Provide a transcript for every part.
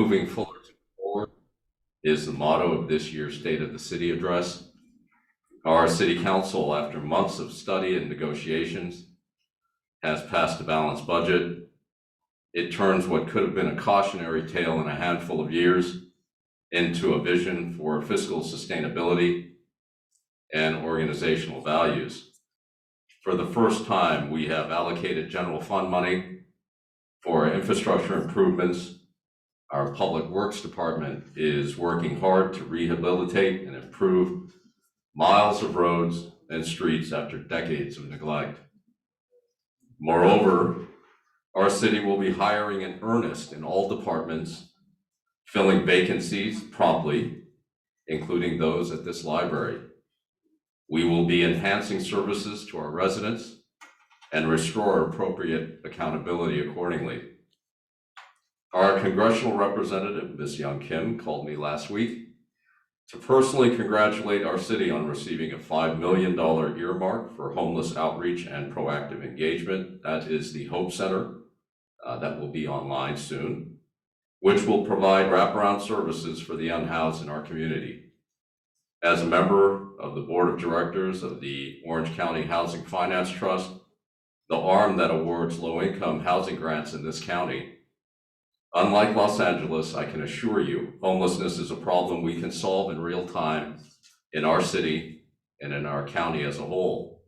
Moving Fullerton forward is the motto of this year's State of the City address. Our City Council, after months of study and negotiations, has passed a balanced budget. It turns what could have been a cautionary tale in a handful of years into a vision for fiscal sustainability and organizational values. For the first time, we have allocated general fund money for infrastructure improvements. Our Public Works Department is working hard to rehabilitate and improve miles of roads and streets after decades of neglect. Moreover, our city will be hiring in earnest in all departments, filling vacancies promptly, including those at this library. We will be enhancing services to our residents and restore appropriate accountability accordingly. Our congressional representative, Ms. Jung Kim, called me last week to personally congratulate our city on receiving a $5 million earmark for homeless outreach and proactive engagement. That is the Hope Center that will be online soon, which will provide wraparound services for the unhoused in our community. As a member of the Board of Directors of the Orange County Housing Finance Trust, the arm that awards low-income housing grants in this county, unlike Los Angeles, I can assure you, homelessness is a problem we can solve in real time in our city and in our county as a whole.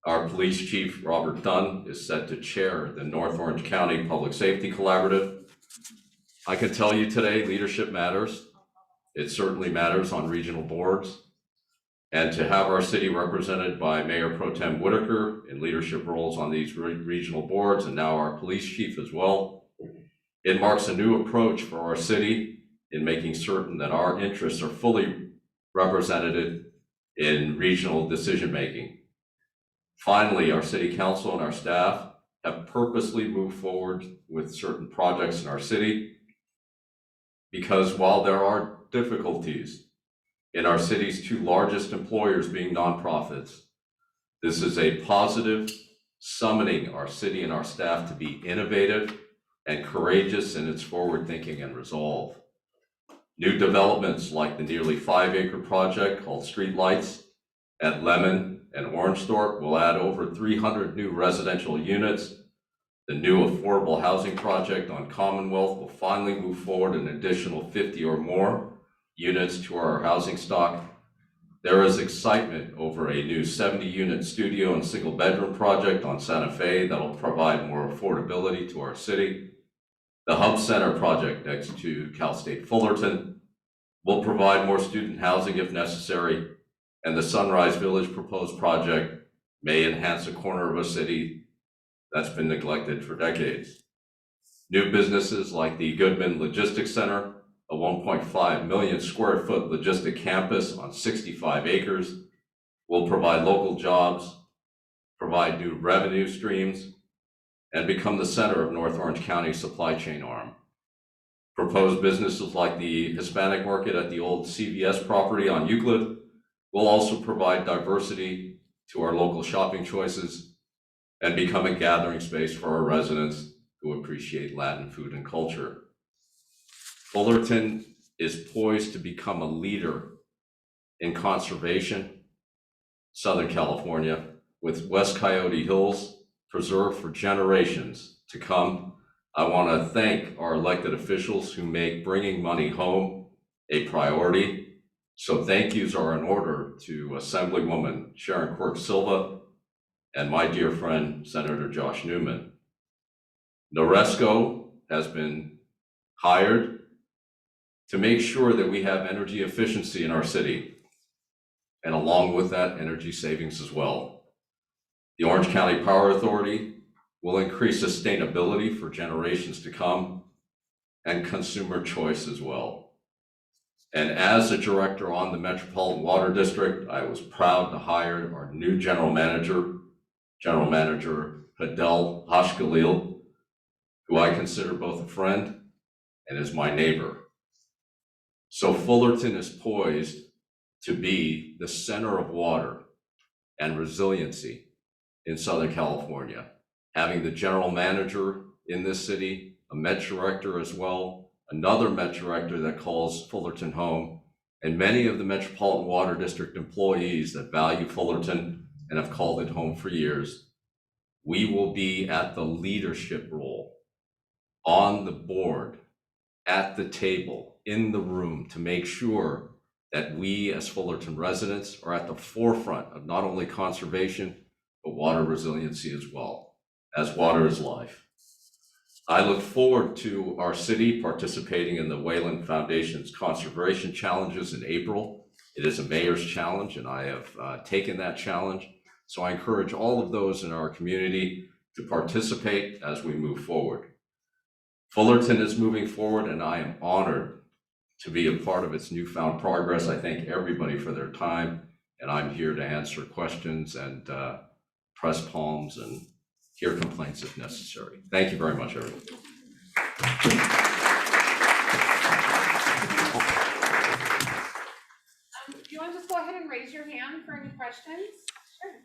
Our Police Chief, Robert Dunn, is set to chair the North Orange County Public Safety Collaborative. I can tell you today, leadership matters. It certainly matters on regional boards. And to have our city represented by Mayor Pro Tem Whitaker in leadership roles on these regional boards, and now our police chief as well, it marks a new approach for our city in making certain that our interests are fully represented in regional decision-making. Finally, our city council and our staff have purposely moved forward with certain projects in our city because while there are difficulties in our city's two largest employers being nonprofits, this is a positive summoning our city and our staff to be innovative and courageous in its forward thinking and resolve. New developments like the nearly 5-acre project called Streetlights at Lemon and Orangethorpe will add over 300 new residential units. The new affordable housing project on Commonwealth will finally move forward an additional 50 or more units to our housing stock. There is excitement over a new 70-unit studio and single bedroom project on Santa Fe that will provide more affordability to our city. The Hub Center project next to Cal State Fullerton will provide more student housing if necessary, and the Sunrise Village proposed project may enhance a corner of a city that's been neglected for decades. New businesses like the Goodman Logistics Center, a 1.5 million square foot logistic campus on 65 acres, will provide local jobs, provide new revenue streams, and become the center of North Orange County's supply chain arm. Proposed businesses like the Hispanic market at the old CVS property on Euclid will also provide diversity to our local shopping choices and become a gathering space for our residents who appreciate Latin food and culture. Fullerton is poised to become a leader in conservation, Southern California, with West Coyote Hills preserved for generations to come. I want to thank our elected officials who make bringing money home a priority. So thank yous are in order to Assemblywoman Sharon Quirk Silva and my dear friend, Senator Josh Newman. Noresco has been hired to make sure that we have energy efficiency in our city, and along with that, energy savings as well. The Orange County Power Authority will increase sustainability for generations to come and consumer choice as well. And as a director on the Metropolitan Water District, I was proud to hire our new General Manager Hadel Hashgalil, who I consider both a friend and is my neighbor. So Fullerton is poised to be the center of water and resiliency in Southern California, having the general manager in this city, a Met director as well, another Met director that calls Fullerton home, and many of the Metropolitan Water District employees that value Fullerton and have called it home for years. We will be at the leadership role, on the board, at the table, in the room, to make sure that we as Fullerton residents are at the forefront of not only conservation, but water resiliency as well, as water is life. I look forward to our city participating in the Wayland Foundation's Conservation Challenges in April. It is a mayor's challenge, and I have taken that challenge. So I encourage all of those in our community to participate as we move forward. Fullerton is moving forward, and I am honored to be a part of its newfound progress. I thank everybody for their time, and I'm here to answer questions and press palms and hear complaints if necessary. Thank you very much, everyone. Do you want to just go ahead and raise your hand for any questions? Sure.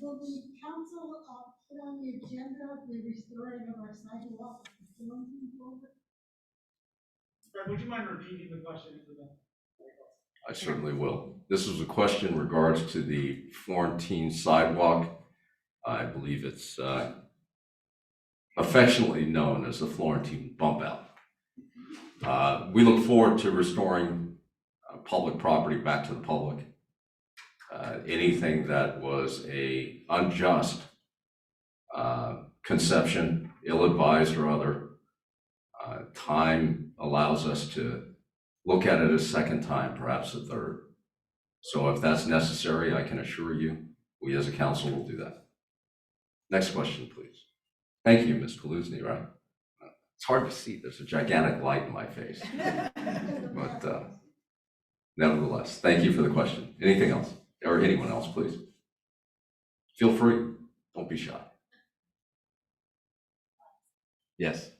Will the council put on the agenda the restoring of our sidewalk? Would you mind repeating the question for them? I certainly will. This was a question in regards to the Florentine sidewalk. I believe it's affectionately known as the Florentine bump out. We look forward to restoring public property back to the public. Anything that was a unjust conception, ill-advised or other, time allows us to look at it a second time, perhaps a third. So if that's necessary, I can assure you, we as a council will do that. Next question, please. Thank you, Ms. Kaluzny, right? It's hard to see, there's a gigantic light in my face. But nevertheless, thank you for the question. Anything else? Or anyone else, please? Feel free, don't be shy. Yes.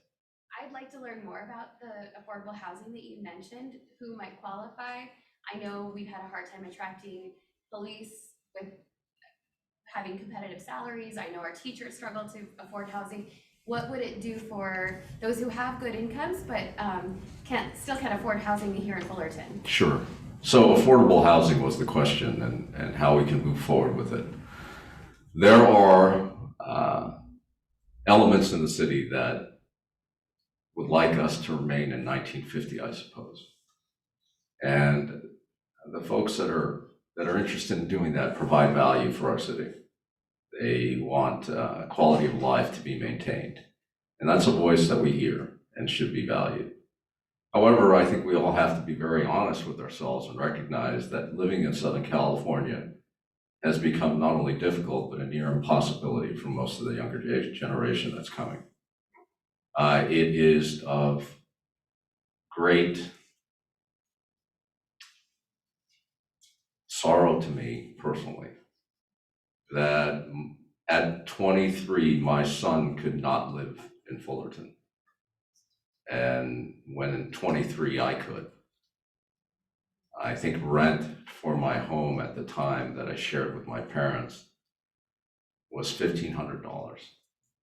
I'd like to learn more about the affordable housing that you mentioned, who might qualify. I know we've had a hard time attracting police with having competitive salaries. I know our teachers struggle to afford housing. What would it do for those who have good incomes but still can't afford housing here in Fullerton? Sure. So affordable housing was the question, and how we can move forward with it. There are elements in the city that would like us to remain in 1950, I suppose. And the folks that are interested in doing that provide value for our city. They want quality of life to be maintained. And that's a voice that we hear and should be valued. However, I think we all have to be very honest with ourselves and recognize that living in Southern California has become not only difficult, but a near impossibility for most of the younger generation that's coming. It is of great sorrow to me personally that at 23, my son could not live in Fullerton. And when in 23, I could. I think rent for my home at the time that I shared with my parents was $1,500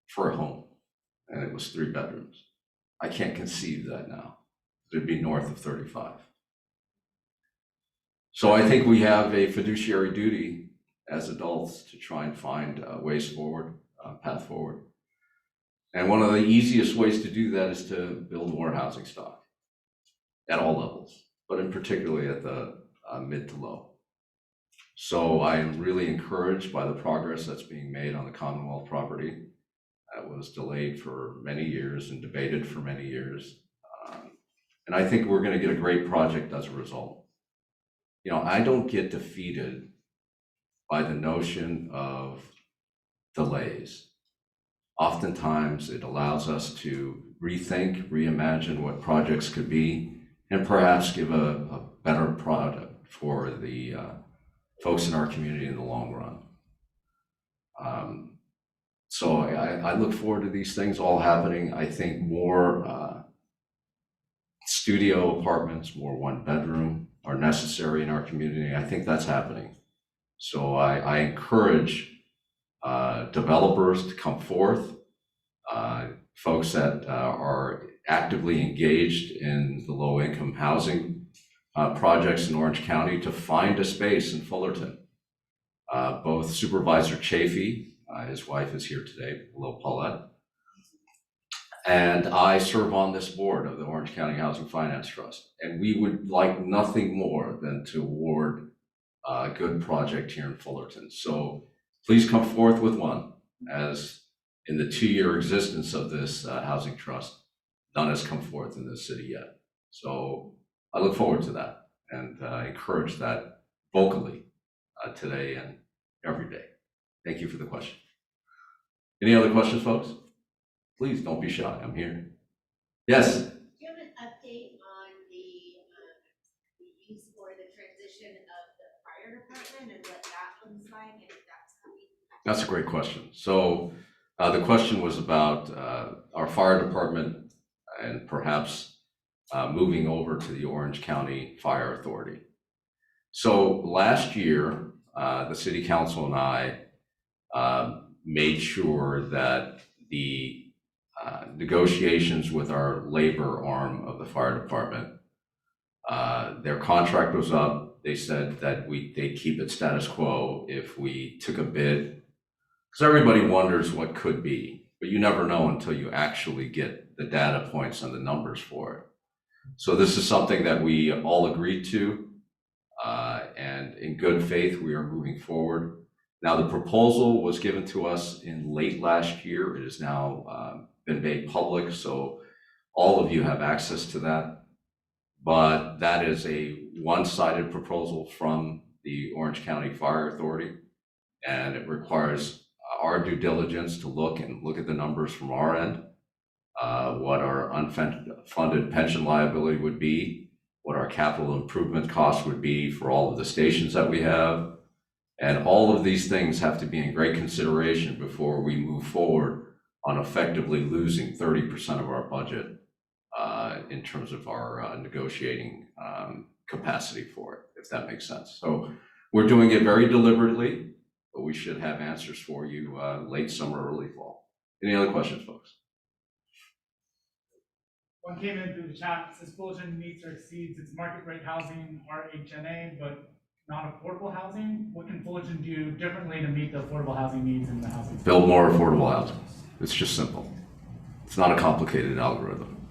for a home. And it was 3 bedrooms. I can't conceive that now. It'd be north of 35. So I think we have a fiduciary duty as adults to try and find ways forward, path forward. And one of the easiest ways to do that is to build more housing stock at all levels, but in particularly at the mid to low. So I am really encouraged by the progress that's being made on the Commonwealth property. That was delayed for many years and debated for many years. And I think we're going to get a great project as a result. You know, I don't get defeated by the notion of delays. Oftentimes it allows us to rethink, reimagine what projects could be, and perhaps give a better product for the folks in our community in the long run. So I look forward to these things all happening. I think more studio apartments, more 1-bedroom are necessary in our community. I think that's happening. So I encourage developers to come forth, folks that are actively engaged in the low-income housing projects in Orange County to find a space in Fullerton. Both Supervisor Chafee, his wife is here today, hello Paulette, and I serve on this board of the Orange County Housing Finance Trust. And we would like nothing more than to award a good project here in Fullerton. So please come forth with one, as in the 2-year existence of this housing trust, none has come forth in this city yet. So I look forward to that and encourage that vocally today and every day. Thank you for the question. Any other questions, folks? Please don't be shy, I'm here. Yes? Do you have an update on the use or the transition of the fire department and what that looks like and if that's coming? That's a great question. So the question was about our fire department and perhaps moving over to the Orange County Fire Authority. So last year, the city council and I made sure that the negotiations with our labor arm of the fire department, their contract was up. They said that they'd keep it status quo if we took a bid, because everybody wonders what could be, but you never know until you actually get the data points and the numbers for it. So this is something that we all agreed to, and in good faith, we are moving forward. Now, the proposal was given to us in late last year. It has now been made public, so all of you have access to that. But that is a one-sided proposal from the Orange County Fire Authority, and it requires our due diligence to look at the numbers from our end, what our unfunded pension liability would be, what our capital improvement costs would be for all of the stations that we have. And all of these things have to be in great consideration before we move forward on effectively losing 30% of our budget in terms of our negotiating capacity for it, if that makes sense. So we're doing it very deliberately, but we should have answers for you late summer, early fall. Any other questions, folks? One came in through the chat, it says Fullerton meets or exceeds its market rate housing, RHNA, but not affordable housing. What can Fullerton do differently to meet the affordable housing needs in the housing? Build more affordable housing. It's just simple. It's not a complicated algorithm.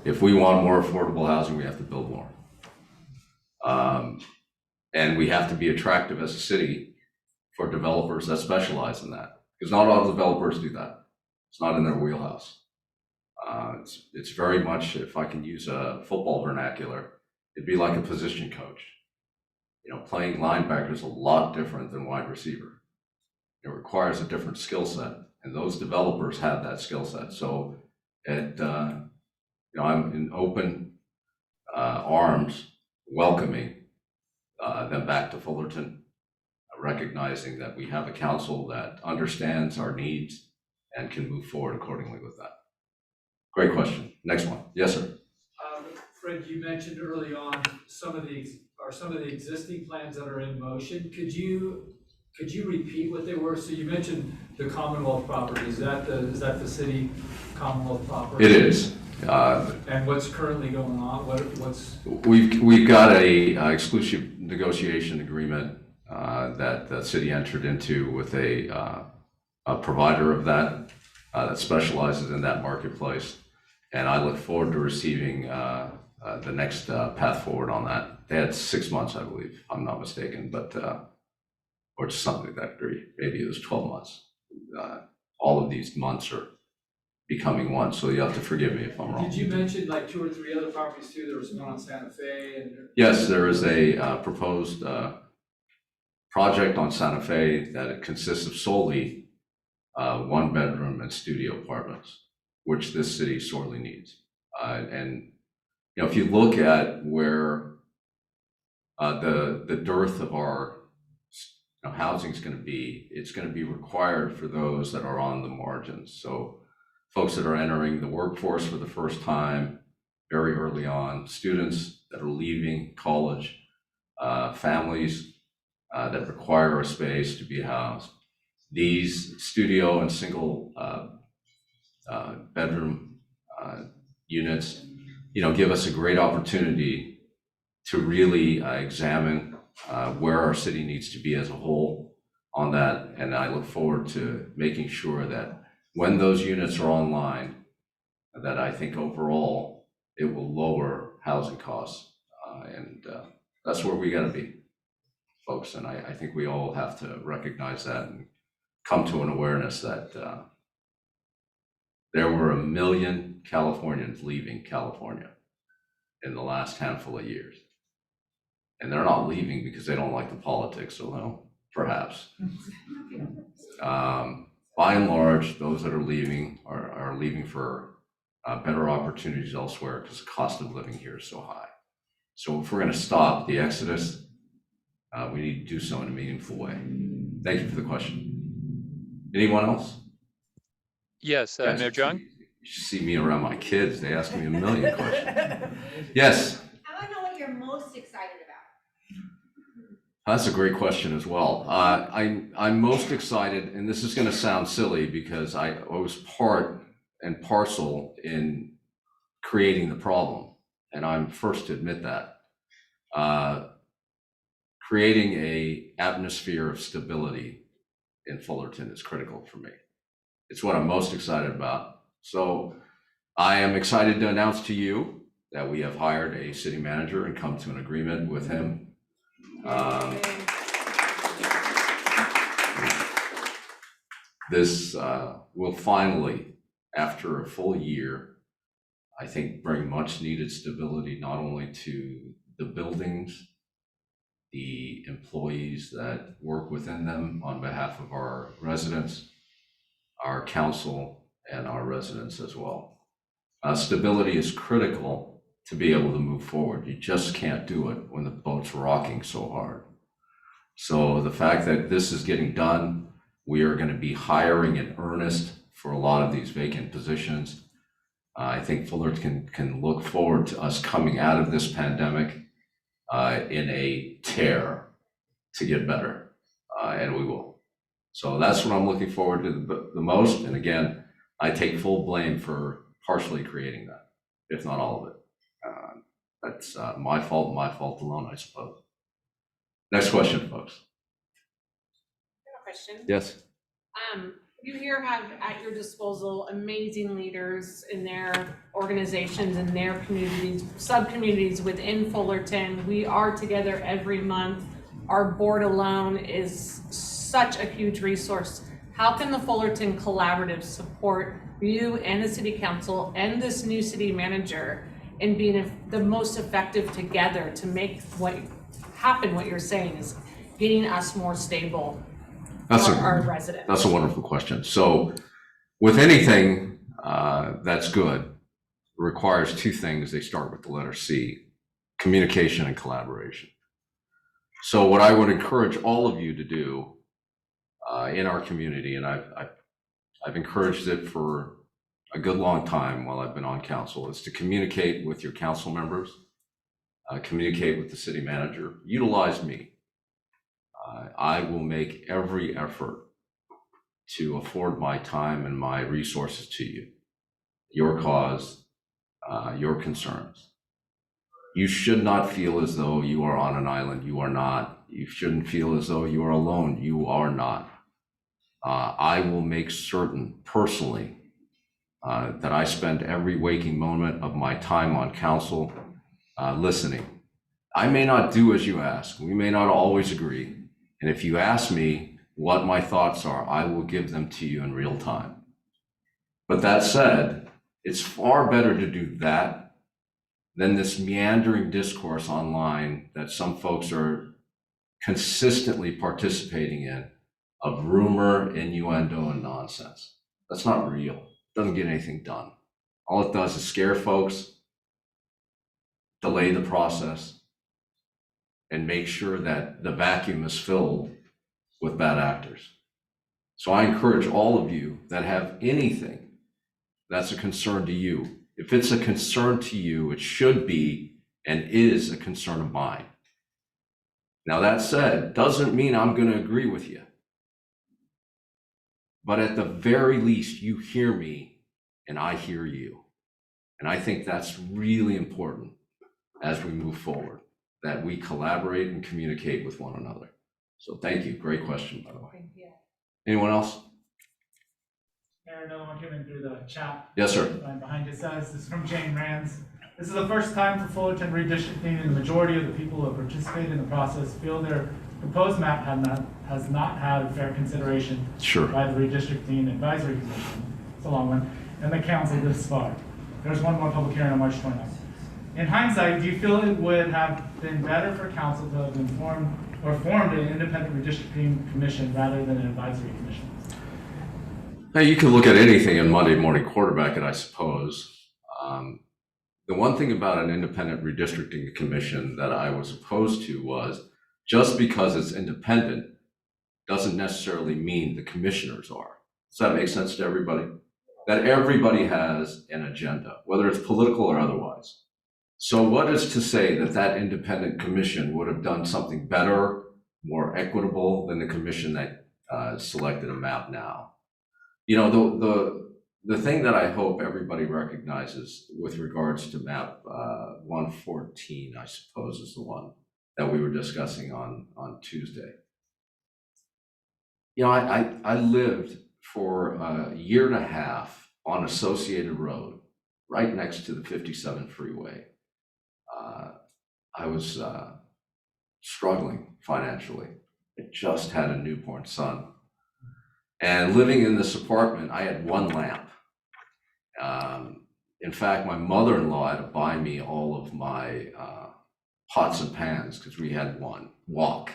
If we want more affordable housing, we have to build more. And we have to be attractive as a city for developers that specialize in that, because not all developers do that. It's not in their wheelhouse. It's very much, if I can use a football vernacular, it'd be like a position coach. You know, playing linebacker is a lot different than wide receiver. It requires a different skill set, and those developers have that skill set. So I'm in open arms welcoming them back to Fullerton, recognizing that we have a council that understands our needs and can move forward accordingly with that. Great question. Next one. Yes, sir. Fred, you mentioned early on some of the existing plans that are in motion. Could you repeat what they were? So you mentioned the Commonwealth property. Is that the city Commonwealth property? It is. And what's currently going on? We've got a exclusive negotiation agreement that the city entered into with a provider of that specializes in that marketplace, and I look forward to receiving the next path forward on that. They had 6 months, I believe, if I'm not mistaken, but or something like that. Maybe it was 12 months. All of these months are becoming one, so you have to forgive me if I'm wrong. Did you mention like 2 or 3 other properties too? There was one on Santa Fe and yes, there is a proposed project on Santa Fe that it consists of solely 1-bedroom and studio apartments, which this city sorely needs. And you know, if you look at where the dearth of our housing is going to be, it's going to be required for those that are on the margins. So folks that are entering the workforce for the first time very early on, students that are leaving college, families that require a space to be housed. These studio and single bedroom units, give us a great opportunity to really examine where our city needs to be as a whole on that. And I look forward to making sure that when those units are online, that I think overall it will lower housing costs. And that's where we got to be, folks. And I think we all have to recognize that and come to an awareness that there were 1 million Californians leaving California in the last handful of years. And they're not leaving because they don't like the politics, although perhaps. By and large, those that are leaving are leaving for better opportunities elsewhere because the cost of living here is so high. So if we're going to stop the exodus, we need to do so in a meaningful way. Thank you for the question. Anyone else? Yes, Mayor Jung? You should see me around my kids. They ask me a million questions. Yes. I want to know what you're most excited about. That's a great question as well. I'm most excited, and this is going to sound silly because I was part and parcel in creating the problem, and I'm first to admit that. Creating an atmosphere of stability in Fullerton is critical for me. It's what I'm most excited about. So I am excited to announce to you that we have hired a city manager and come to an agreement with him. This will finally, after a full year, I think bring much needed stability, not only to the buildings, the employees that work within them on behalf of our residents, our council, and our residents as well. Stability is critical to be able to move forward. You just can't do it when the boat's rocking so hard. So the fact that this is getting done, we are going to be hiring in earnest for a lot of these vacant positions. I think Fullerton can look forward to us coming out of this pandemic in a tear to get better, and we will. So that's what I'm looking forward to the most. And again, I take full blame for partially creating that, if not all of it. That's my fault alone, I suppose. Next question, folks. I have a question. Yes. You here have at your disposal amazing leaders in their organizations and their communities, sub-communities within Fullerton. We are together every month. Our board alone is such a huge resource. How can the Fullerton Collaborative support you and the city council and this new city manager in being the most effective together to make what happen? What you're saying is getting us more stable. Our residents. That's a wonderful question. So with anything that's good, requires two things. They start with the letter C: communication and collaboration. So what I would encourage all of you to do in our community, and I've encouraged it for a good long time while I've been on council, is to communicate with your council members, communicate with the city manager, utilize me. I will make every effort to afford my time and my resources to you, your cause, your concerns. You should not feel as though you are on an island. You are not. You shouldn't feel as though you are alone. You are not. I will make certain personally that I spend every waking moment of my time on council listening. I may not do as you ask. We may not always agree. And if you ask me what my thoughts are, I will give them to you in real time. But that said, it's far better to do that than this meandering discourse online that some folks are consistently participating in of rumor, innuendo, and nonsense. That's not real. It doesn't get anything done. All it does is scare folks, delay the process, and make sure that the vacuum is filled with bad actors. So I encourage all of you that have anything that's a concern to you. If it's a concern to you, it should be and is a concern of mine. Now that said, doesn't mean I'm going to agree with you. But at the very least, you hear me and I hear you. And I think that's really important as we move forward, that we collaborate and communicate with one another. So thank you. Great question, by the way. Thank you. Anyone else? Mayor, another one came in through the chat. Yes, sir. Line behind it says, this is from Jane Rands. This is the first time for Fullerton redistricting, and the majority of the people who have participated in the process feel their proposed map has not had fair consideration Sure. by the Redistricting Advisory Commission, it's a long one, and the council this far. There's one more public hearing on March 29th. In hindsight, do you feel it would have been better for council to have informed or formed an independent redistricting commission rather than an advisory commission? Now, you can look at anything in Monday Morning Quarterback, I suppose. The one thing about an independent redistricting commission that I was opposed to was just because it's independent doesn't necessarily mean the commissioners are. Does that make sense to everybody? That everybody has an agenda, whether it's political or otherwise. So what is to say that that independent commission would have done something better, more equitable than the commission that selected a map now? You know, the thing that I hope everybody recognizes with regards to map 114, I suppose, is the one that we were discussing on Tuesday. You know, I lived for a year and a half on Associated Road, right next to the 57 freeway. I was struggling financially. I just had a newborn son. And living in this apartment, I had one lamp. In fact, my mother-in-law had to buy me all of my pots and pans because we had one wok.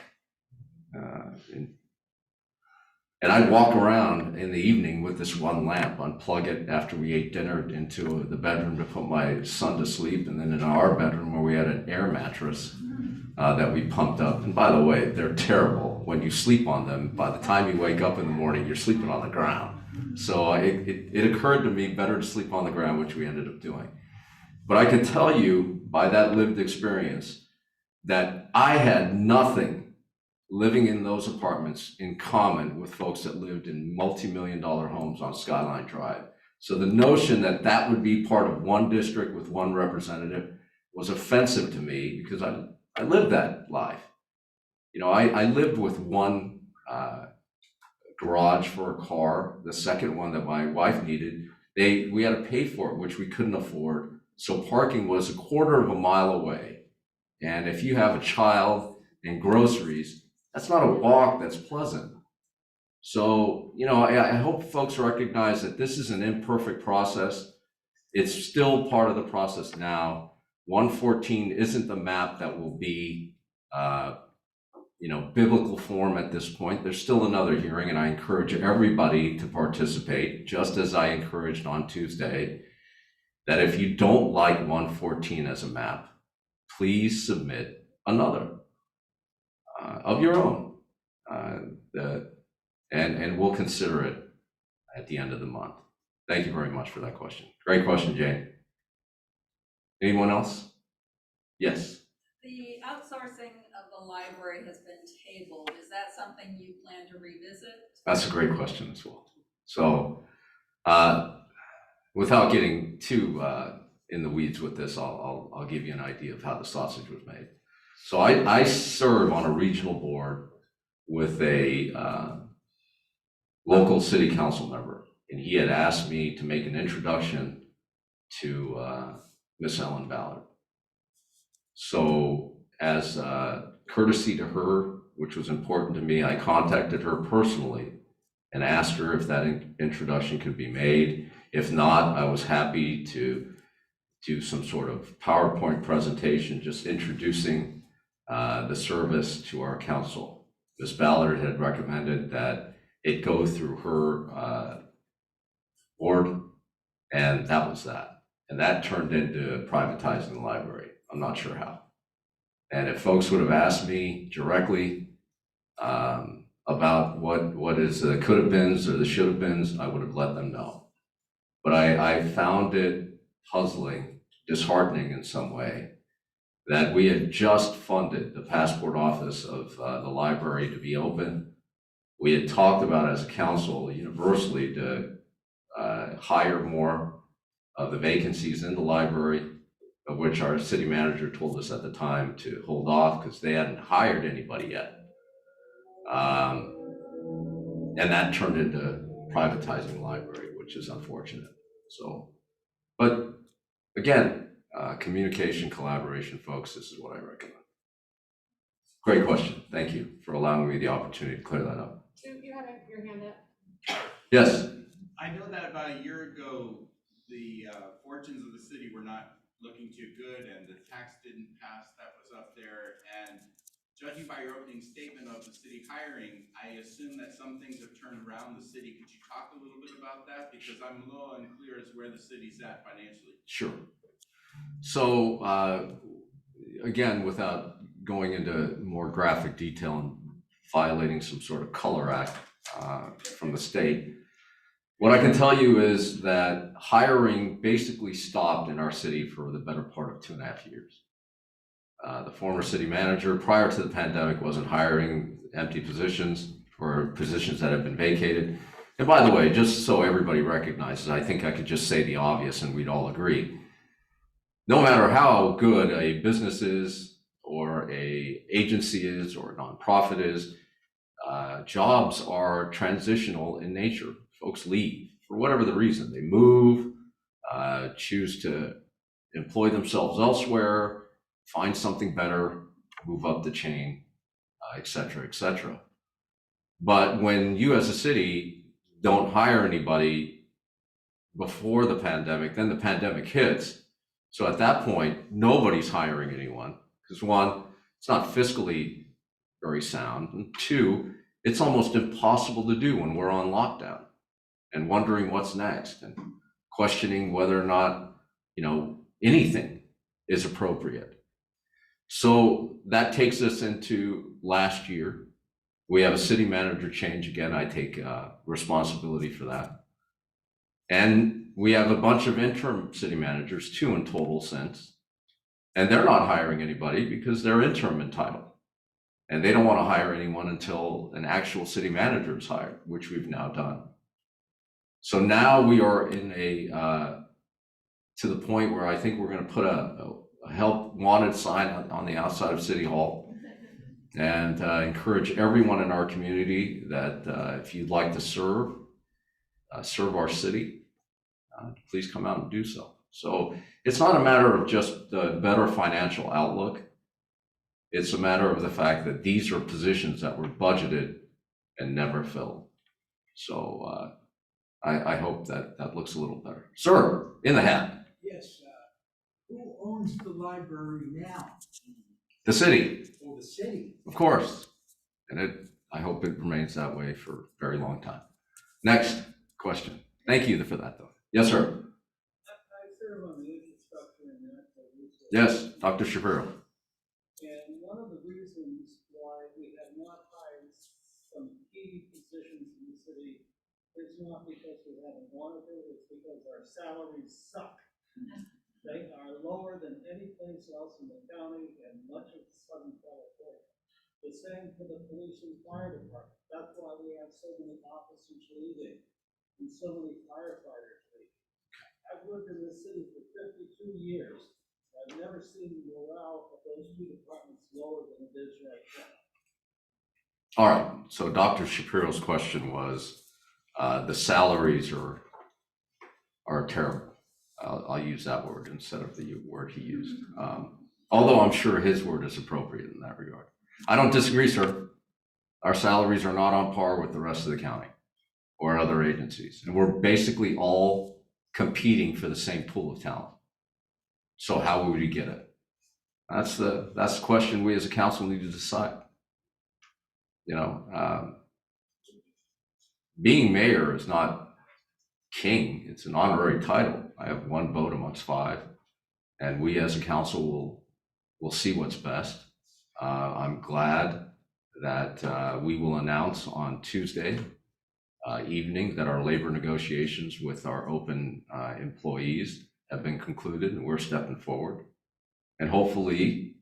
And I'd walk around in the evening with this one lamp, unplug it after we ate dinner into the bedroom to put my son to sleep, and then in our bedroom where we had an air mattress that we pumped up. And by the way, they're terrible. When you sleep on them, by the time you wake up in the morning, you're sleeping on the ground. So it occurred to me better to sleep on the ground, which we ended up doing. But I can tell you by that lived experience that I had nothing living in those apartments in common with folks that lived in multi-million-dollar homes on Skyline Drive. So the notion that that would be part of one district with one representative was offensive to me because I lived that life. You know, I lived with one garage for a car, the second one that my wife needed. We had to pay for it, which we couldn't afford. So parking was a quarter of a mile away. And if you have a child and groceries, that's not a walk that's pleasant. So, you know, I hope folks recognize that this is an imperfect process. It's still part of the process now. 114 isn't the map that will be, you know, biblical form at this point. There's still another hearing, and I encourage everybody to participate, just as I encouraged on Tuesday, that if you don't like 114 as a map, please submit another of your own, and we'll consider it at the end of the month. Thank you very much for that question. Great question, Jane. Anyone else? Yes. The outsourcing of the library has been tabled. Is that something you plan to revisit? That's a great question as well. So, without getting too in the weeds with this, I'll give you an idea of how the sausage was made. So I serve on a regional board with a local city council member, and he had asked me to make an introduction to Miss Ellen Ballard. So as courtesy to her, which was important to me, I contacted her personally and asked her if that introduction could be made. If not, I was happy to do some sort of PowerPoint presentation just introducing the service to our council. Ms. Ballard had recommended that it go through her board, and that was that. And that turned into privatizing the library. I'm not sure how. And if folks would have asked me directly about what is the could have beens or the should have beens, I would have let them know. But I found it puzzling, disheartening in some way, that we had just funded the passport office of the library to be open. We had talked about as a council universally to hire more of the vacancies in the library, of which our city manager told us at the time to hold off because they hadn't hired anybody yet. And that turned into privatizing the library, which is unfortunate. So, but again, communication, collaboration, folks, this is what I recommend. Great question. Thank you for allowing me the opportunity to clear that up. You had your hand up. Yes. I know that about a year ago, the fortunes of the city were not looking too good and the tax didn't pass that was up there. And judging by your opening statement of the city hiring, I assume that some things have turned around the city. Could you talk a little bit about that? Because I'm a little unclear as where the city's at financially. Sure. So again, without going into more graphic detail and violating some sort of color act from the state, what I can tell you is that hiring basically stopped in our city for the better part of 2.5 years. The former city manager prior to the pandemic wasn't hiring empty positions for positions that have been vacated. And by the way, just so everybody recognizes, I think I could just say the obvious and we'd all agree. No matter how good a business is or a agency is or a nonprofit is, jobs are transitional in nature. Folks leave for whatever the reason. They move, choose to employ themselves elsewhere, find something better, move up the chain, et cetera, et cetera. But when you as a city don't hire anybody before the pandemic, then the pandemic hits. So at that point, nobody's hiring anyone because one, it's not fiscally very sound. And two, it's almost impossible to do when we're on lockdown and wondering what's next and questioning whether or not, anything is appropriate. So that takes us into last year. We have a city manager change. Again, I take responsibility for that. And we have a bunch of interim city managers, 2 in total since, and they're not hiring anybody because they're interim entitled. And they don't want to hire anyone until an actual city manager is hired, which we've now done. So now we are in to the point where I think we're going to put a help wanted sign on the outside of City Hall and encourage everyone in our community that if you'd like to serve our city, please come out and do so. So it's not a matter of just the better financial outlook. It's a matter of the fact that these are positions that were budgeted and never filled. So I hope that looks a little better. Sir, in the hat. Yes, who owns the library now? The city. Or the city? Of course. And I hope it remains that way for a very long time. Next question. Thank you for that, though. Yes, sir. I serve on the infrastructure and natural resources. Yes, Dr. Shapiro. And one of the reasons why we have not hired some key positions in the city is not because we haven't wanted to, it's because our salaries suck. They are lower than any place else in the county and much of Southern California. The same for the police and fire department. That's why we have so many officers leaving and so many firefighters leaving. I've lived in this city for 52 years. I've never seen the morale of those 2 departments lower than it is right now. All right. So Dr. Shapiro's question was, the salaries are terrible. I'll use that word instead of the word he used. Although I'm sure his word is appropriate in that regard. I don't disagree, sir. Our salaries are not on par with the rest of the county or other agencies. And we're basically all competing for the same pool of talent. So how would we get it? That's the question we as a council need to decide. Being mayor is not king, it's an honorary title. I have 1 vote amongst 5, and we as a council will see what's best. I'm glad that we will announce on Tuesday evening that our labor negotiations with our open employees have been concluded and we're stepping forward. And hopefully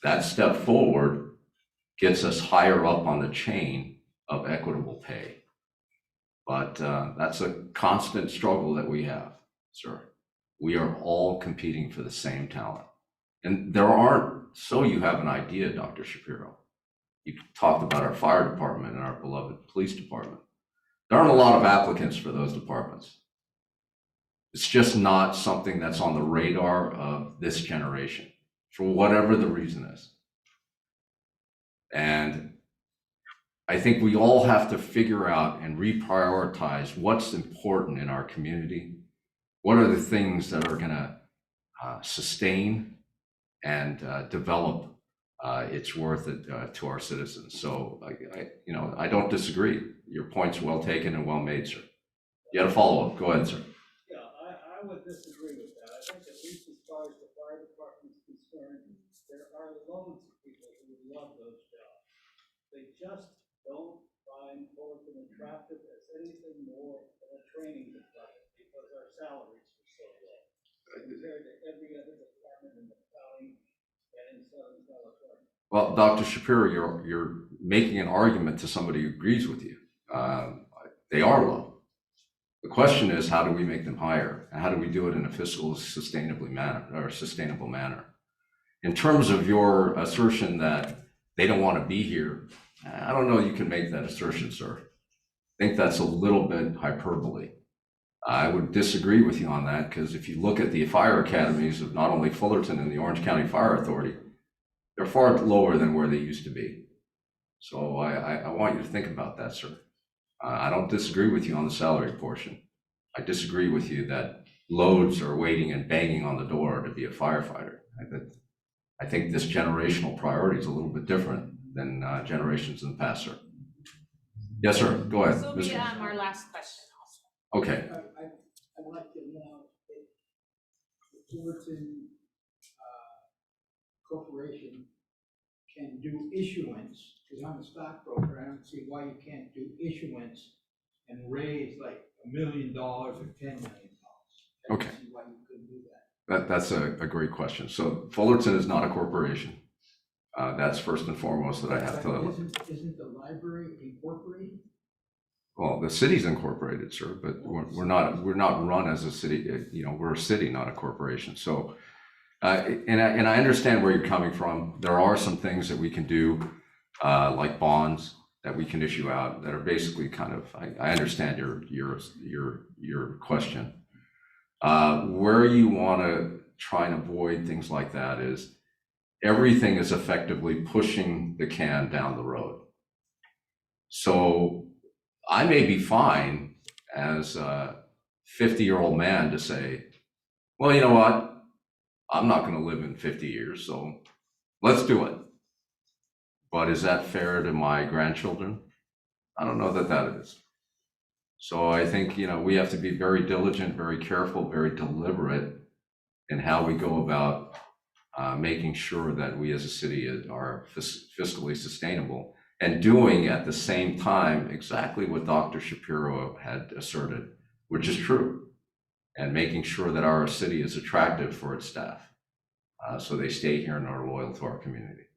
that step forward gets us higher up on the chain of equitable pay. But that's a constant struggle that we have, sir. We are all competing for the same talent. And there aren't, so you have an idea, Dr. Shapiro. You talked about our fire department and our beloved police department. There aren't a lot of applicants for those departments. It's just not something that's on the radar of this generation, for whatever the reason is. And I think we all have to figure out and reprioritize what's important in our community. What are the things that are gonna sustain and develop its worth to our citizens. So I don't disagree. Your point's well taken and well made, sir. You had a follow-up, go ahead, sir. Yeah, I would disagree with that. I think at least as far as the fire department is concerned, there are loads of people who would love those jobs. They just don't find Fullerton attractive as anything more than a training department because our salaries are so low compared to every other department in the county and in Southern California. Well, Dr. Shapiro, you're making an argument to somebody who agrees with you. They are low. The question is, how do we make them higher? And how do we do it in a fiscal sustainable manner? In terms of your assertion that they don't want to be here, I don't know you can make that assertion, sir. I think that's a little bit hyperbole. I would disagree with you on that, because if you look at the fire academies of not only Fullerton and the Orange County Fire Authority, they're far lower than where they used to be. So I want you to think about that, sir. I don't disagree with you on the salary portion. I disagree with you that loads are waiting and banging on the door to be a firefighter. I think this generational priority is a little bit different than generations in the past, sir. Yes, sir. Go ahead. This will be our last question also. Okay. I'd like to know if the Fullerton Corporation can do issuance, because I'm a stockbroker, I don't see why you can't do issuance and raise like $1 million or $10 million. I don't see why you couldn't do that. That's a great question. So Fullerton is not a corporation. That's first and foremost that I have to. Isn't the library incorporated? Well, the city's incorporated, sir, but we're not run as a city. We're a city, not a corporation. So, and I understand where you're coming from. There are some things that we can do, like bonds that we can issue out that are basically kind of. I understand your question. Where you want to try and avoid things like that is everything is effectively pushing the can down the road. So I may be fine as a 50-year-old man to say, well, you know what? I'm not going to live in 50 years, so let's do it. But is that fair to my grandchildren? I don't know that is. So I think, we have to be very diligent, very careful, very deliberate in how we go about making sure that we as a city are fiscally sustainable and doing at the same time exactly what Dr. Shapiro had asserted, which is true, and making sure that our city is attractive for its staff so they stay here and are loyal to our community.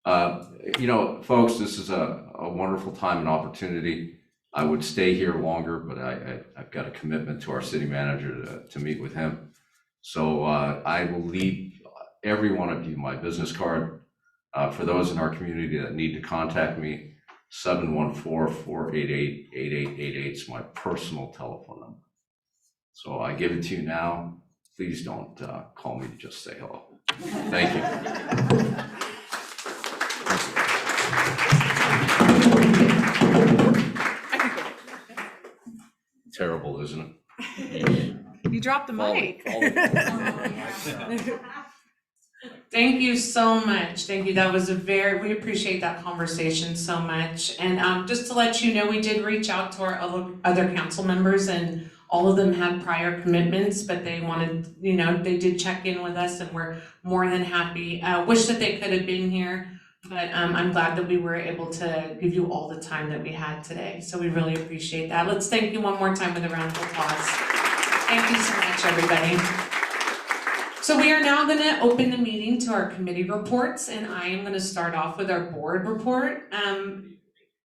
Folks, this is a wonderful time and opportunity. I would stay here longer, but I've got a commitment to our city manager to meet with him. So I will leave every one of you my business card. For those in our community that need to contact me, 714-488-8888 is my personal telephone number. So I give it to you now. Please don't call me to just say hello. Thank you. Terrible, isn't it? You dropped the mic. Falling. Thank you so much. Thank you. That was we appreciate that conversation so much. And just to let you know, we did reach out to our other council members, and all of them had prior commitments, but they wanted, they did check in with us, and we're more than happy. Wish that they could have been here, but I'm glad that we were able to give you all the time that we had today. So we really appreciate that. Let's thank you one more time with a round of applause. Thank you so much, everybody. So we are now going to open the meeting to our committee reports, and I am going to start off with our board report.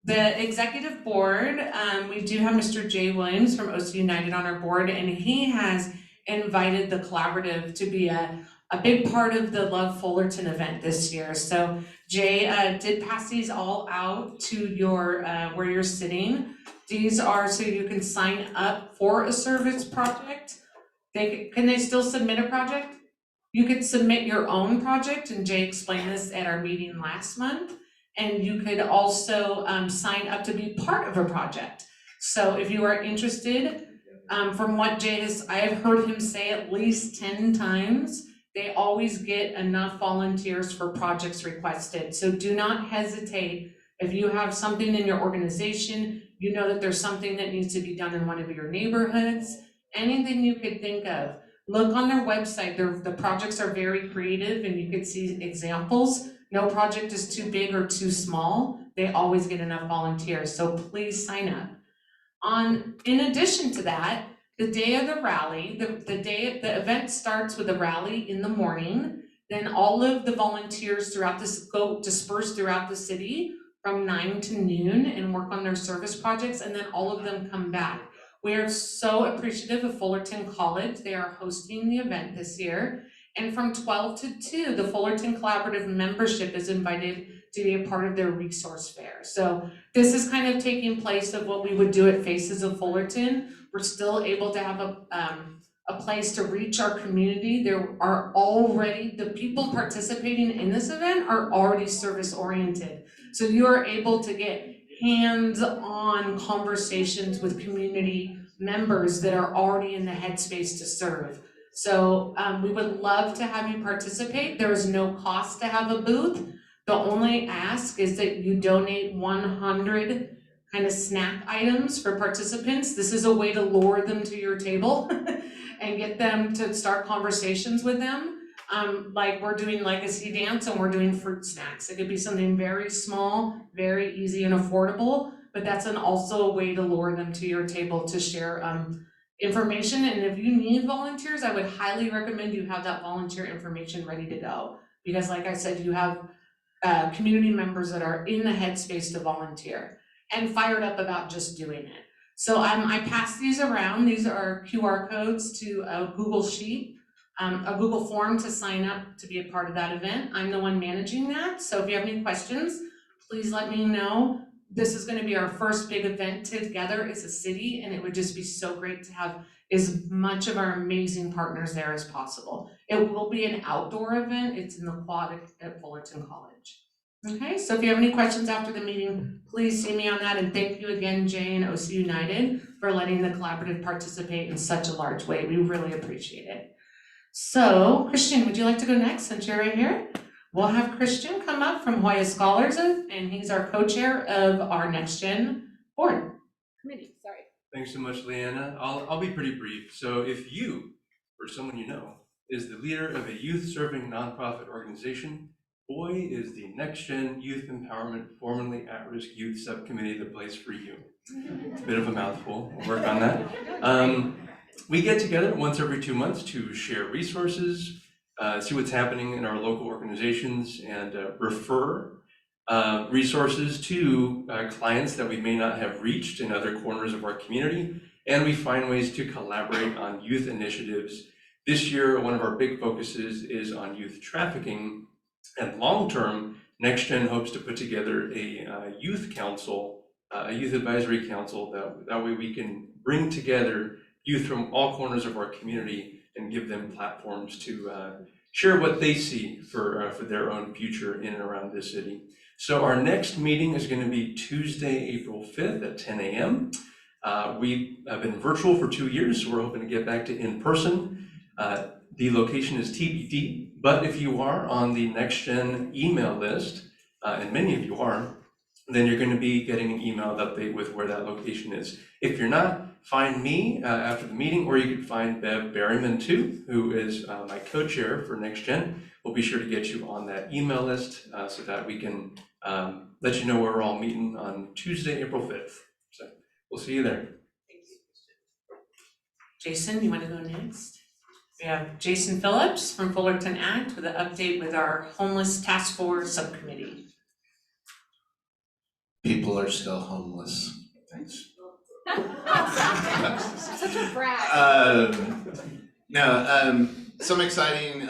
The executive board, we do have Mr. Jay Williams from OC United on our board, and he has invited the collaborative to be a big part of the Love Fullerton event this year. So Jay did pass these all out to your, where you're sitting. These are so you can sign up for a service project. Can they still submit a project? You could submit your own project, and Jay explained this at our meeting last month. And you could also sign up to be part of a project. So if you are interested, from what Jay has, I have heard him say at least 10 times, they always get enough volunteers for projects requested. So do not hesitate. If you have something in your organization, you know that there's something that needs to be done in one of your neighborhoods, anything you could think of. Look on their website. The projects are very creative and you can see examples. No project is too big or too small. They always get enough volunteers, so please sign up. In addition to that, the day of the rally, the event starts with a rally in the morning. Then all of the volunteers throughout this go disperse throughout the city from 9 to noon and work on their service projects, and then all of them come back. We are so appreciative of Fullerton College. They are hosting the event this year. And from 12 to 2, the Fullerton Collaborative membership is invited to be a part of their resource fair. So this is kind of taking place of what we would do at Faces of Fullerton. We're still able to have a place to reach our community. There are already, the people participating in this event are already service oriented. So you are able to get hands-on conversations with community members that are already in the headspace to serve. So we would love to have you participate. There is no cost to have a booth. The only ask is that you donate 100 kind of snack items for participants. This is a way to lure them to your table and get them to start conversations with them. Like we're doing legacy dance and we're doing fruit snacks. It could be something very small, very easy and affordable, but that's also a way to lure them to your table to share information. And if you need volunteers, I would highly recommend you have that volunteer information ready to go. Because like I said, you have community members that are in the headspace to volunteer and fired up about just doing it. So I pass these around. These are QR codes to a Google Sheet, a Google form to sign up to be a part of that event. I'm the one managing that. So if you have any questions, please let me know. This is gonna be our first big event together as a city, and it would just be so great to have as much of our amazing partners there as possible. It will be an outdoor event. It's in the quad at Fullerton College. Okay, so if you have any questions after the meeting, please see me on that, and thank you again, Jay and OC United, for letting the collaborative participate in such a large way. We really appreciate it. So, Christian, would you like to go next since you're right here? We'll have Christian come up from Hoya Scholars, and he's our co-chair of our Next Gen board committee. Sorry. Thanks so much, Leanna. I'll be pretty brief. So if you, or someone you know, is the leader of a youth-serving nonprofit organization, boy, is the Next Gen Youth Empowerment, formerly At-Risk Youth Subcommittee the place for you. It's a bit of a mouthful. We'll work on that. We get together once every 2 months to share resources, see what's happening in our local organizations, and refer resources to clients that we may not have reached in other corners of our community. And we find ways to collaborate on youth initiatives. This year, one of our big focuses is on youth trafficking. And long-term, NextGen hopes to put together a youth council, a youth advisory council, that way we can bring together youth from all corners of our community and give them platforms to share what they see for their own future in and around this city. So our next meeting is going to be Tuesday, April 5th at 10 a.m. We have been virtual for 2 years, so we're hoping to get back to in-person. The location is TBD, but if you are on the NextGen email list, and many of you are, then you're going to be getting an emailed update with where that location is. If you're not, find me after the meeting, or you can find Bev Berryman too, who is my co-chair for NextGen. We'll be sure to get you on that email list so that we can let you know where we're all meeting on Tuesday, April 5th. So we'll see you there. Thank you. Jason, you want to go next? We have Jason Phillips from Fullerton Act with an update with our Homeless Task Force Subcommittee. People are still homeless. Thanks. Such a brag. No, some exciting,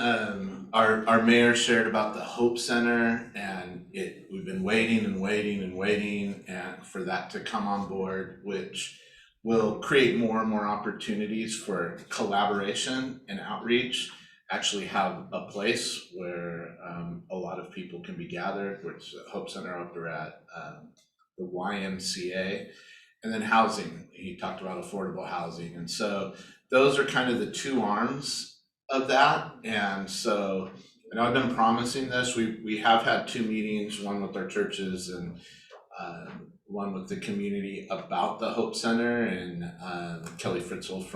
our mayor shared about the Hope Center, and we've been waiting and waiting and waiting and for that to come on board, which will create more and more opportunities for collaboration and outreach, actually have a place where a lot of people can be gathered, which the Hope Center up there at the YMCA, and then housing. He talked about affordable housing, and so those are kind of the two arms of that. And so, I know I've been promising this. We have had 2 meetings, one with our churches and one with the community about the Hope Center, and Kelly Fritzl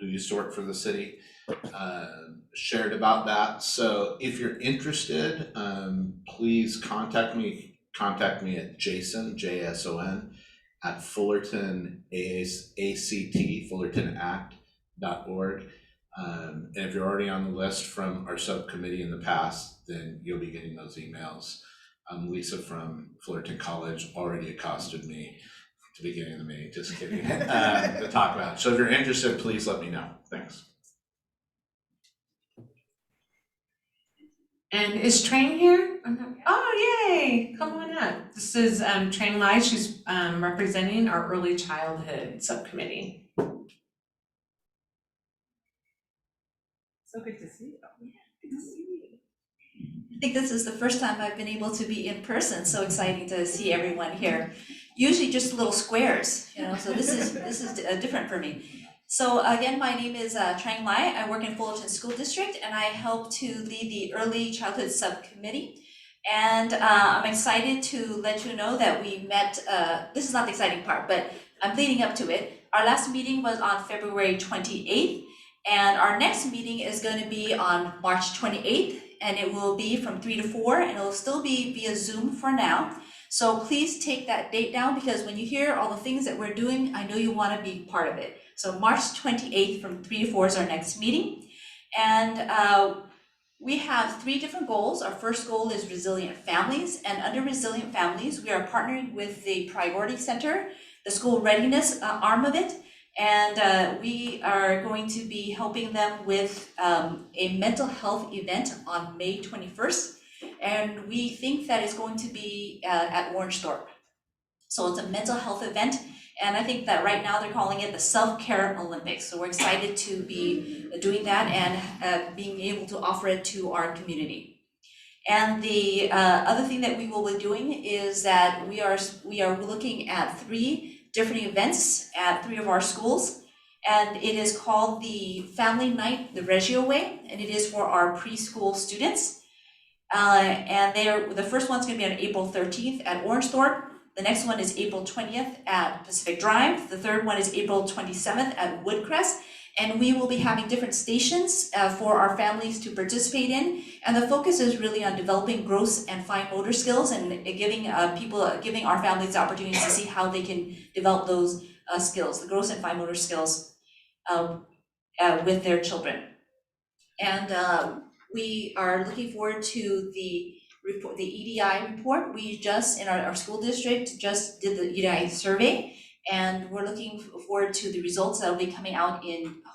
who used to work for the city shared about that. So if you're interested, please contact me at Jason, J-S-O-N, at Fullerton, A-C-T, fullertonact.org. And if you're already on the list from our subcommittee in the past, then you'll be getting those emails. Lisa from Fullerton College already accosted me at the beginning of the meeting, just kidding, to talk about it. So if you're interested, please let me know. Thanks. And is Trang here? Oh, yay, come on up. This is Trang Lai, she's representing our early childhood subcommittee. So good to see you. Yeah, good to see you. I think this is the first time I've been able to be in person, so exciting to see everyone here. Usually just little squares, so this is different for me. So again, my name is Trang Lai. I work in Fullerton School District, and I help to lead the Early Childhood Subcommittee. And I'm excited to let you know that we met, this is not the exciting part, but I'm leading up to it. Our last meeting was on February 28th, and our next meeting is going to be on March 28th, and it will be from 3 to 4, and it'll still be via Zoom for now. So please take that date down, because when you hear all the things that we're doing, I know you want to be part of it. So March 28th from 3 to 4 is our next meeting. And we have 3 different goals. Our first goal is resilient families. And under resilient families, we are partnering with the Priority Center, the school readiness arm of it. And we are going to be helping them with a mental health event on May 21st. And we think that it's going to be at Orangethorpe. So it's a mental health event. And I think that right now they're calling it the Self-Care Olympics. So we're excited to be doing that and being able to offer it to our community. And the other thing that we will be doing is that we are looking at 3 different events at 3 of our schools. And it is called the Family Night the Reggio Way, and it is for our preschool students. And the first one's going to be on April 13th at Orangethorpe. The next one is April 20th at Pacific Drive. The third one is April 27th at Woodcrest. And we will be having different stations for our families to participate in. And the focus is really on developing gross and fine motor skills and giving our families the opportunity to see how they can develop those skills, the gross and fine motor skills with their children. And we are looking forward to the report, the EDI report. We just, in our school district, just did the EDI survey, and we're looking forward to the results that will be coming out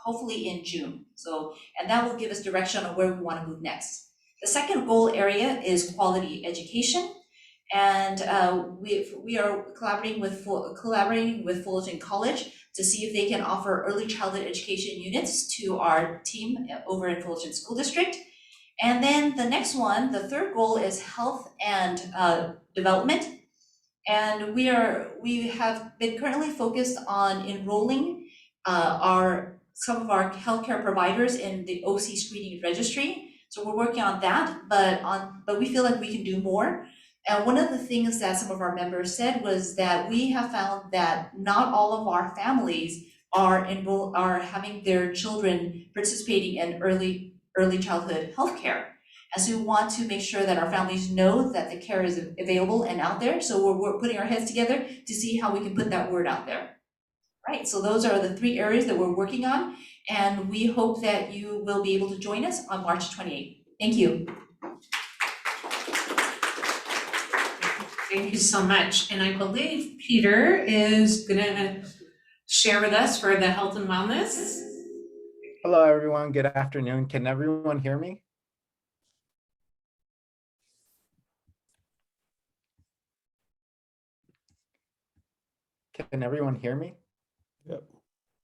hopefully in June. So, and that will give us direction on where we want to move next. The second goal area is quality education, and we are collaborating with Fullerton College to see if they can offer early childhood education units to our team over in Fullerton School District. And then the next one, the third goal, is health and development. And we have been currently focused on enrolling some of our healthcare providers in the OC screening registry. So we're working on that, but we feel like we can do more. And one of the things that some of our members said was that we have found that not all of our families are having their children participating in early childhood healthcare. And so we want to make sure that our families know that the care is available and out there. So we're putting our heads together to see how we can put that word out there. Right, so those are the 3 areas that we're working on, and we hope that you will be able to join us on March 28th. Thank you. Thank you so much. And I believe Peter is gonna share with us for the health and wellness. Hello, everyone. Good afternoon. Can everyone hear me? Can everyone hear me? Yep.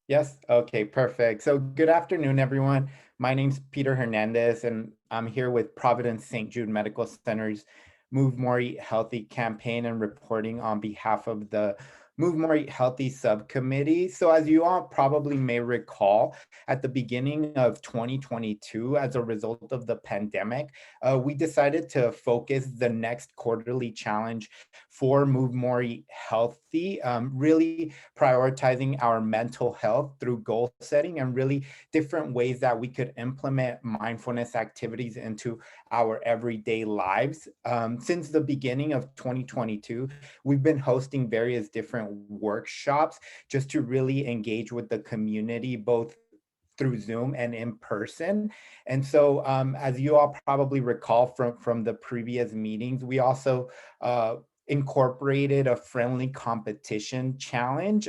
Yes? Okay, perfect. So good afternoon, everyone. My name's Peter Hernandez, and I'm here with Providence St. Jude Medical Center's Move More Eat Healthy campaign and reporting on behalf of the Move More Eat Healthy subcommittee. So as you all probably may recall, at the beginning of 2022, as a result of the pandemic, we decided to focus the next quarterly challenge for Move More Eat Healthy, really prioritizing our mental health through goal setting and really different ways that we could implement mindfulness activities into our everyday lives. Since the beginning of 2022, we've been hosting various different workshops just to really engage with the community, both through Zoom and in person. And so as you all probably recall from the previous meetings, we also incorporated a friendly competition challenge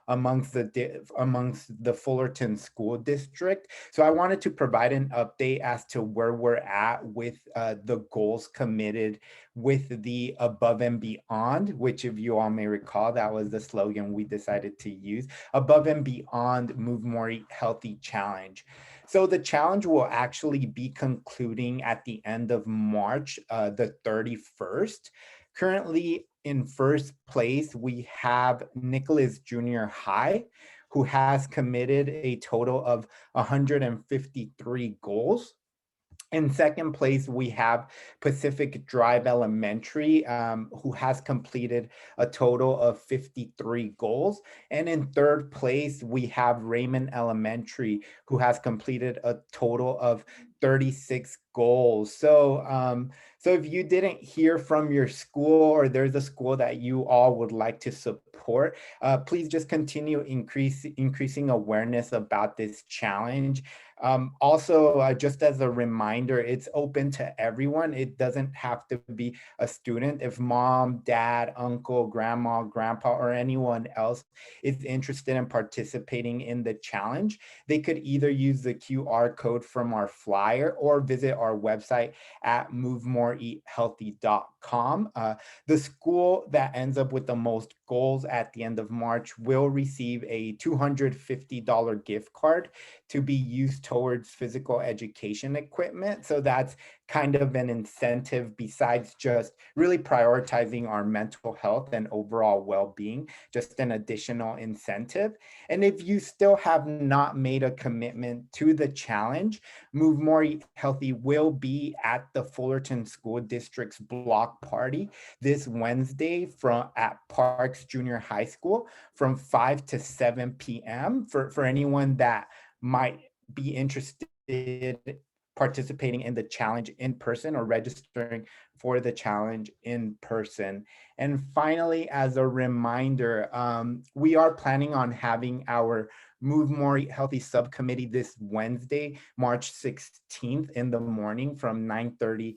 amongst the Fullerton School District. So I wanted to provide an update as to where we're at with the goals committed with the Above and Beyond, which if you all may recall, that was the slogan we decided to use, Above and Beyond Move More Eat Healthy Challenge. So the challenge will actually be concluding at the end of March, the 31st. Currently in first place, we have Nicholas Junior High, who has committed a total of 153 goals. In second place, we have Pacific Drive Elementary, who has completed a total of 53 goals. And in third place, we have Raymond Elementary, who has completed a total of 36 goals. So if you didn't hear from your school or there's a school that you all would like to support, please just continue increasing awareness about this challenge. Also, just as a reminder, it's open to everyone. It doesn't have to be a student. If mom, dad, uncle, grandma, grandpa, or anyone else is interested in participating in the challenge, they could either use the QR code from our flyer or visit our website at movemoreeathealthy.com. The school that ends up with the most goals at the end of March will receive a $250 gift card to be used towards physical education equipment. So that's kind of an incentive besides just really prioritizing our mental health and overall well-being, just an additional incentive. And if you still have not made a commitment to the challenge, Move More Eat Healthy will be at the Fullerton School District's block party this Wednesday at Parks Junior High School from 5 to 7 p.m. For anyone that might be interested participating in the challenge in person or registering for the challenge in person. And finally, as a reminder, we are planning on having our Move More Eat Healthy subcommittee this Wednesday, March 16th in the morning from 9:30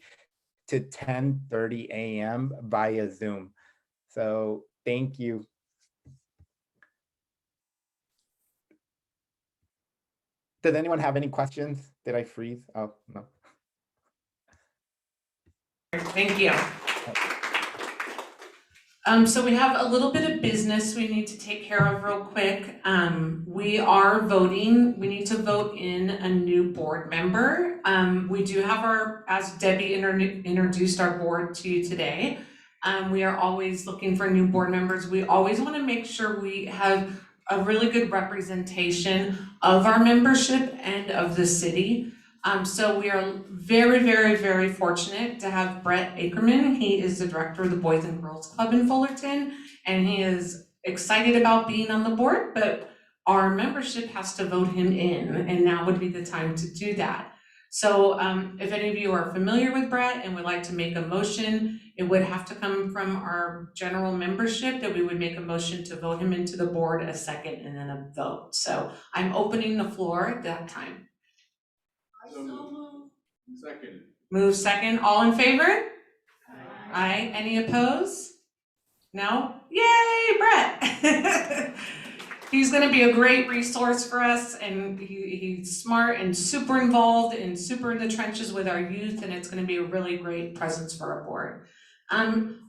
to 10:30 a.m. via Zoom. So thank you. Does anyone have any questions? Did I freeze? Oh, no. Thank you. So we have a little bit of business we need to take care of real quick. We are voting. We need to vote in a new board member. We do have as Debbie introduced our board to you today, we are always looking for new board members. We always want to make sure we have a really good representation of our membership and of the city. So we are very, very, very fortunate to have Brett Ackerman. He is the director of the Boys and Girls Club in Fullerton, and he is excited about being on the board, but our membership has to vote him in, and now would be the time to do that. So if any of you are familiar with Brett and would like to make a motion, it would have to come from our general membership that we would make a motion to vote him into the board, a second, and then a vote. So I'm opening the floor at that time. Second. Move second. All in favor? Aye. Any opposed? No? Yay, Brett! He's gonna be a great resource for us, and he's smart and super involved and super in the trenches with our youth, and it's gonna be a really great presence for our board.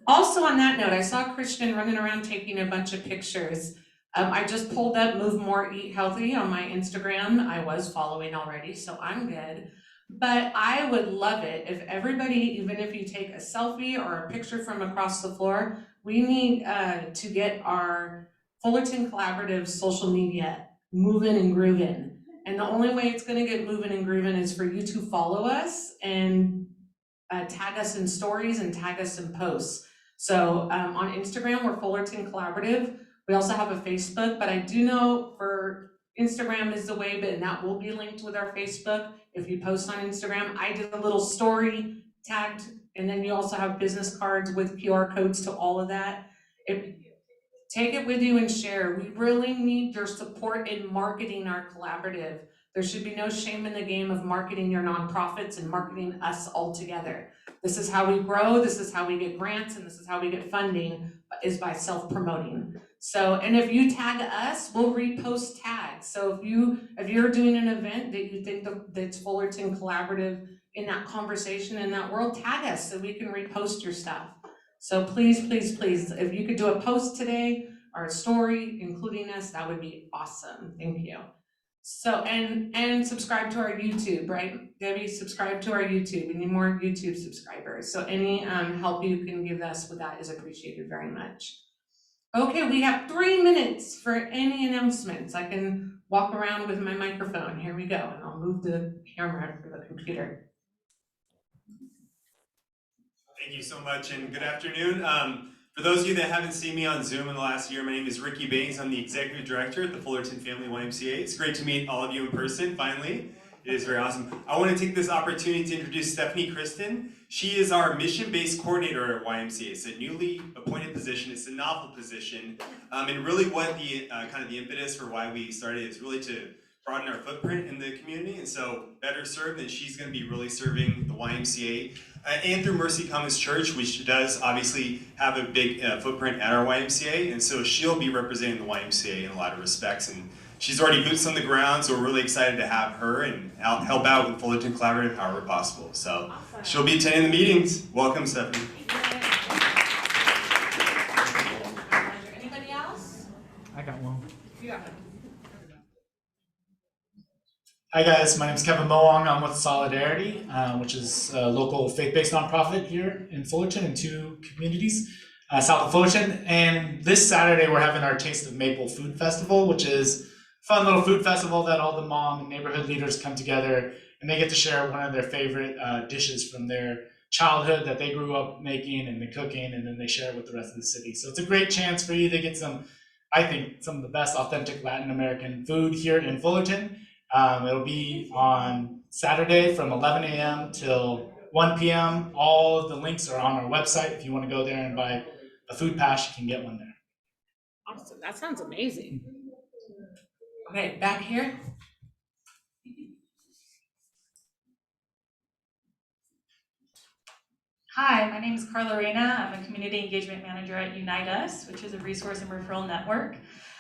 Also on that note, I saw Christian running around taking a bunch of pictures. I just pulled up Move More, Eat Healthy on my Instagram. I was following already, so I'm good. But I would love it if everybody, even if you take a selfie or a picture from across the floor, we need to get our Fullerton Collaborative social media moving and grooving. And the only way it's gonna get moving and grooving is for you to follow us and tag us in stories and tag us in posts. So on Instagram, we're Fullerton Collaborative. We also have a Facebook, but I do know for Instagram is the way, but that will be linked with our Facebook. If you post on Instagram, I did a little story tagged, and then you also have business cards with QR codes to all of that. Take it with you and share. We really need your support in marketing our collaborative. There should be no shame in the game of marketing your nonprofits and marketing us all together. This is how we grow, this is how we get grants, and this is how we get funding, is by self-promoting. So, and if you tag us, we'll repost tags. So if you're doing an event that you think that's Fullerton Collaborative in that conversation, in that world, tag us so we can repost your stuff. So please, please, please, if you could do a post today or a story including us, that would be awesome. Thank you. So, and subscribe to our YouTube, right? Debbie, subscribe to our YouTube. We need more YouTube subscribers. So any help you can give us with that is appreciated very much. Okay, we have 3 minutes for any announcements. I can walk around with my microphone. Here we go, and I'll move the camera for the computer. Thank you so much, and good afternoon. For those of you that haven't seen me on Zoom in the last year, my name is Ricky Baines. I'm the Executive Director at the Fullerton Family YMCA. It's great to meet all of you in person, finally. It is very awesome. I want to take this opportunity to introduce Stephanie Kristen. She is our mission-based coordinator at YMCA. It's a newly appointed position. It's a novel position. And really what the kind of the impetus for why we started is really to broaden our footprint in the community. And so better served than she's going to be really serving the YMCA. And through Mercy Commons Church, which does obviously have a big footprint at our YMCA. And so she'll be representing the YMCA in a lot of respects. And she's already boots on the ground, so we're really excited to have her and help out with Fullerton Collaborative however possible. So awesome. She'll be attending the meetings. Welcome, Stephanie. Anybody else? I got one. You got it. Hi guys, my name is Kevin Moong. I'm with Solidarity, which is a local faith-based nonprofit here in Fullerton in 2 communities, south of Fullerton. And this Saturday we're having our Taste of Maple Food Festival, which is a fun little food festival that all the mom and neighborhood leaders come together and they get to share one of their favorite dishes from their childhood that they grew up making and the cooking, and then they share it with the rest of the city. So it's a great chance for you to get some, I think, some of the best authentic Latin American food here in Fullerton. It'll be on Saturday from 11 a.m. till 1 p.m. All of the links are on our website. If you want to go there and buy a food pass, you can get one there. Awesome, that sounds amazing. Okay, back here. Hi, my name is Carla Reyna. I'm a Community Engagement Manager at Unite Us, which is a resource and referral network.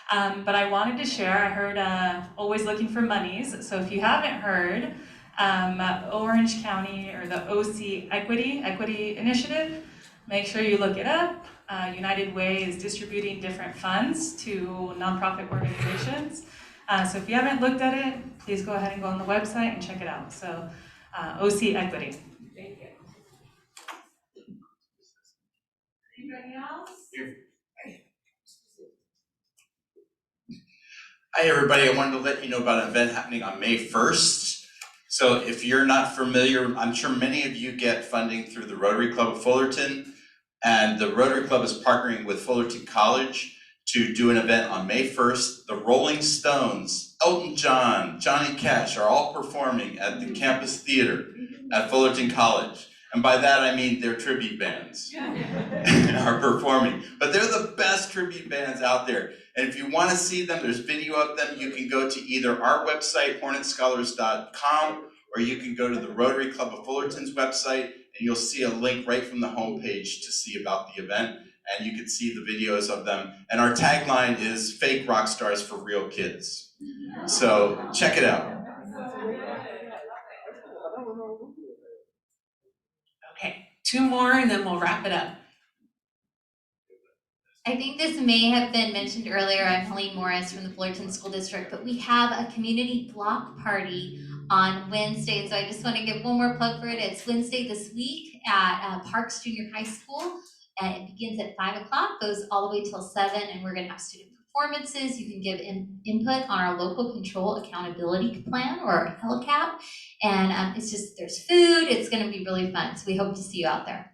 But I wanted to share, I heard always looking for monies. So if you haven't heard, Orange County or the OC Equity Initiative, make sure you look it up. United Way is distributing different funds to nonprofit organizations. So if you haven't looked at it, please go ahead and go on the website and check it out. So OC Equity. Thank you. Anybody else? Hi, everybody. I wanted to let you know about an event happening on May 1st. So if you're not familiar, I'm sure many of you get funding through the Rotary Club of Fullerton. And the Rotary Club is partnering with Fullerton College to do an event on May 1st. The Rolling Stones, Elton John, Johnny Cash are all performing at the campus theater at Fullerton College. And by that I mean their tribute bands are performing. But they're the best tribute bands out there. And if you want to see them, there's video of them. You can go to either our website, hornetscholars.com, or you can go to the Rotary Club of Fullerton's website, and you'll see a link right from the homepage to see about the event. and you can see the videos of them. And our tagline is "Fake rock stars for real kids." So check it out. Okay, 2 more and then we'll wrap it up. I think this may have been mentioned earlier. I'm Helene Morris from the Fullerton School District, but we have a community block party on Wednesday. So I just want to give one more plug for it. It's Wednesday this week at Parks Junior High School. It begins at 5 o'clock, goes all the way till 7, and we're going to have student performances. You can give input on our local control accountability plan, or LCAP. And it's just, there's food. It's going to be really fun. So we hope to see you out there.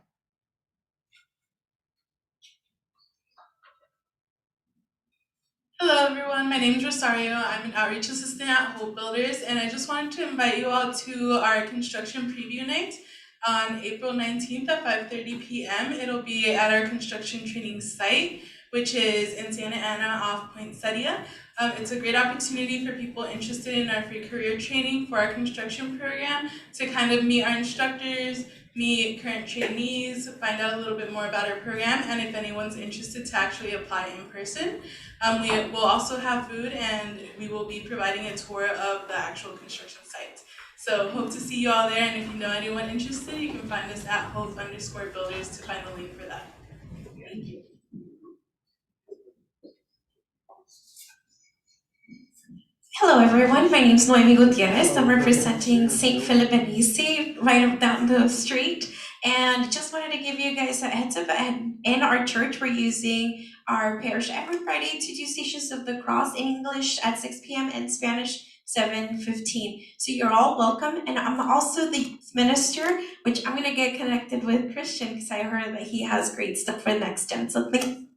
Hello everyone, my name is Rosario. I'm an outreach assistant at Hope Builders, and I just wanted to invite you all to our construction preview night on April 19th at 5:30 p.m. It'll be at our construction training site, which is in Santa Ana off Poinsettia. It's a great opportunity for people interested in our free career training for our construction program to kind of meet our instructors, meet current trainees, find out a little bit more about our program, and if anyone's interested to actually apply in person. We will also have food, and we will be providing a tour of the actual construction site. So hope to see you all there, and if you know anyone interested, you can find us at Hope_Builders to find the link for that. Thank you. Hello everyone, my name is Noemi Gutierrez. I'm representing St. Philip and Easy right down the street. And just wanted to give you guys a heads up, in our church we're using our parish every Friday to do Stations of the Cross in English at 6 p.m. and Spanish 7:15. So you're all welcome. And I'm also the minister, which I'm gonna get connected with Christian because I heard that he has great stuff for next gen. So thank.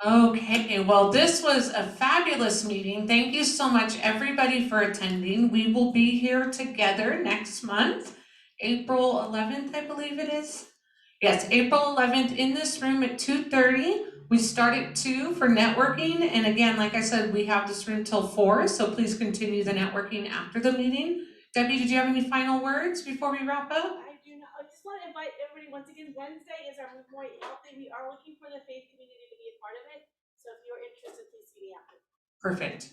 Okay, well, this was a fabulous meeting. Thank you so much, everybody, for attending. We will be here together next month, April 11th, I believe it is. Yes, April 11th in this room at 2:30. We start at 2 for networking. And again, like I said, we have this room till 4, so please continue the networking after the meeting. Debbie, did you have any final words before we wrap up? I do not. I just want to invite everybody once again. Wednesday is our Move More Healthy. We are looking for the faith community to be a part of it. So if you're interested, please see me after. Perfect.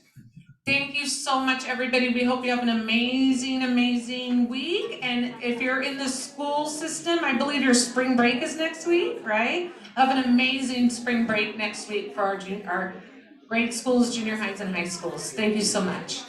Thank you so much, everybody. We hope you have an amazing, amazing week. And if you're in the school system, I believe your spring break is next week, right? Have an amazing spring break next week for our grade schools, junior highs, and high schools. Thank you so much.